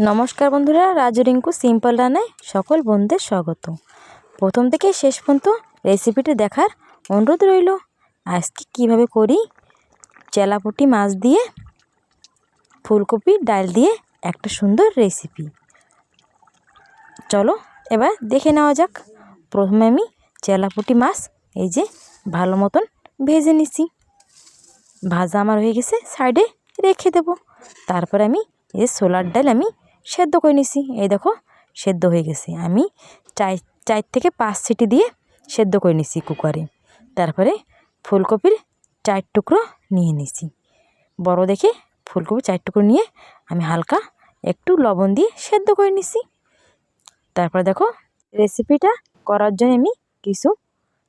নমস্কার বন্ধুরা, রাজু রিঙ্কু সিম্পল রান্নায় সকল বন্ধুদের স্বাগত। প্রথম থেকে শেষ পর্যন্ত রেসিপিটি দেখার অনুরোধ রইল। আজকে কিভাবে করি চেলাপুঁটি মাছ দিয়ে ফুলকপি ডাল দিয়ে একটা সুন্দর রেসিপি, চলো এবার দেখে নেওয়া যাক। প্রথমে আমি চেলাপুঁটি মাছ এই যে ভালো মতন ভেজে নিছি। ভাজা আমার হয়ে গেছে, সাইডে রেখে দেব। তারপর আমি এই ছোলার ডাল আমি সেদ্ধ করে নিছি। এই দেখো সেদ্ধ হয়ে গেছে। আমি 4 থেকে 5 সিটি দিয়ে সেদ্ধ করে নিছি কুকারে। তারপরে ফুলকপির 4 টুকরো নিয়ে নিছি, বড় দেখে ফুলকপি 4 টুকরো নিয়ে আমি হালকা একটু লবণ দিয়ে সেদ্ধ করে নিছি। তারপর দেখো রেসিপিটা করার জন্য আমি কিছু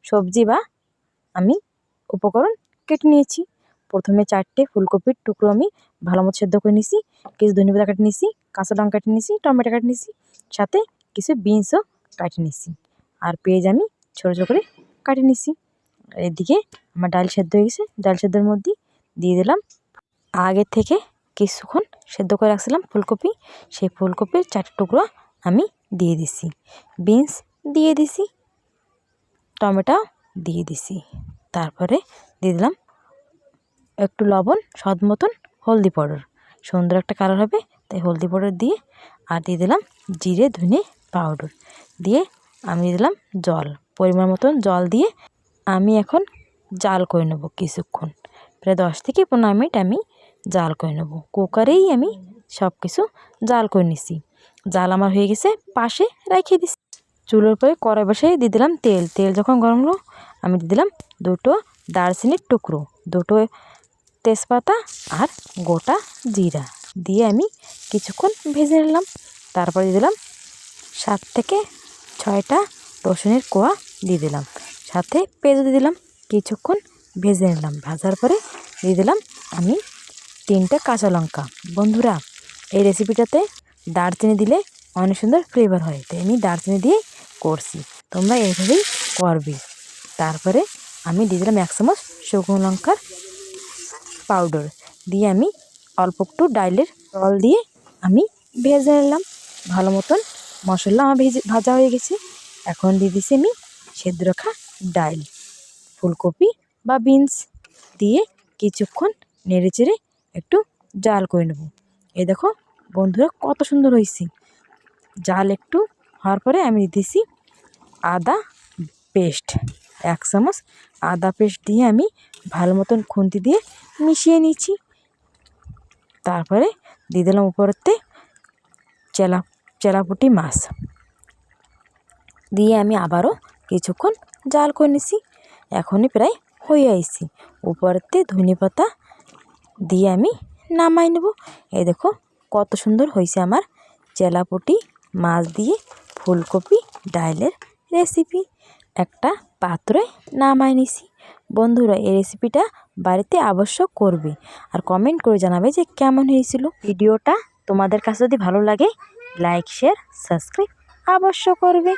সবজি বা আমি উপকরণ কেটে নিয়েছি। প্রথমে 4টে ফুলকপির টুকরো আমি ভালো মতো সেদ্ধ করে নিছি। কিছু ধনেপাতা কেটে নিছি, কাঁচা লঙ্কা কেটে নিছি, টমেটো কেটে নিছি, সাথে কিছু বিনসও কেটে নিছি, আর পেঁয়াজ আমি ছোটো ছোটো করে কেটে নিছি। এদিকে আমার ডাল সেদ্ধ হয়ে গেছে। ডাল সেদ্ধর মধ্যে দিয়ে দিলাম আগে থেকে কিছুক্ষণ সেদ্ধ করে রাখছিলাম ফুলকপি। সেই ফুলকপির 4 টুকরো আমি দিয়ে দিছি, বিনস দিয়ে দিছি, টমেটো দিয়ে দিছি। তারপরে দিয়ে দিলাম একটু লবণ, স্বাদ মতন হলদি পাউডার, সুন্দর একটা কালার হবে তাই হলদি পাউডার দিয়ে, আর দিয়ে দিলাম জিরে ধনে পাউডার দিয়ে আমি দিলাম জল, পরিমাণ মতন জল দিয়ে আমি এখন জাল করে নেব কিছুক্ষণ। প্রায় 10 থেকে 15 মিনিট আমি জাল করে নেব। কুকারেই আমি সব কিছু জাল করে নিছি। জাল আমার হয়ে গেছে, পাশে রেখে দিছি। চুলোর পরে কড়াই বসে দিয়ে দিলাম তেল। তেল যখন গরম হলো আমি দিয়ে দিলাম 2টো দারচিনির টুকরো, 2টো তেজপাতা আর গোটা জিরা দিয়ে আমি কিছুক্ষণ ভেজে নিলাম। তারপরে দিয়ে দিলাম 7 থেকে 6টা রসুনের কোয়া দিয়ে দিলাম, সাথে পেঁয়াজ দিয়ে দিলাম, কিছুক্ষণ ভেজে নিলাম। ভাজার পরে দিয়ে দিলাম আমি 3টে কাঁচা লঙ্কা। বন্ধুরা, এই রেসিপিটাতে দারচিনি দিলে অনেক সুন্দর ফ্লেভার হয়, তাই আমি দারচিনি দিয়ে করছি, তোমরা এইভাবেই করবে। তারপরে আমি দিয়ে দিলাম 1 চামচ শুকনো লঙ্কার পাউডার দিয়ে আমি অল্প একটু ডালের জল দিয়ে আমি ভেজে নিলাম ভালো মতন। মশলা আমার ভাজা হয়ে গেছে। এখন দিয়ে দিচ্ছি আমি সেদ্ধ রাখা ডাল, ফুলকপি বা বিনস দিয়ে কিছুক্ষণ নেড়ে চেড়ে একটু জাল করে নেব। এই দেখো বন্ধুরা কত সুন্দর হয়েছে। জাল একটু হওয়ার পরে আমি দিতেছি আদা পেস্ট, 1 চামচ আদা পেস্ট দিয়ে আমি ভালো মতন খুন্তি দিয়ে মিশিয়ে নিচ্ছি। তারপরে দিয়ে দিলাম উপরতে চেলাপুঁটি মাছ দিয়ে আমি আবারও কিছুক্ষণ জাল করে নিছি। এখনই প্রায় হয়ে আইছি। উপরতে ধনেপাতা দিয়ে আমি নামাই নেব। এই দেখো কত সুন্দর হয়েছে আমার চেলাপুঁটি মাছ দিয়ে ফুলকপি ডালের রেসিপি। একটা পাত্রে নামাই নিছি। বন্ধুরা, এই রেসিপিটা বাড়িতে অবশ্যই করবে আর কমেন্ট করে জানাবে যে কেমন হয়েছিল। ভিডিওটা তোমাদের কাছে যদি ভালো লাগে লাইক শেয়ার সাবস্ক্রাইব অবশ্যই করবে।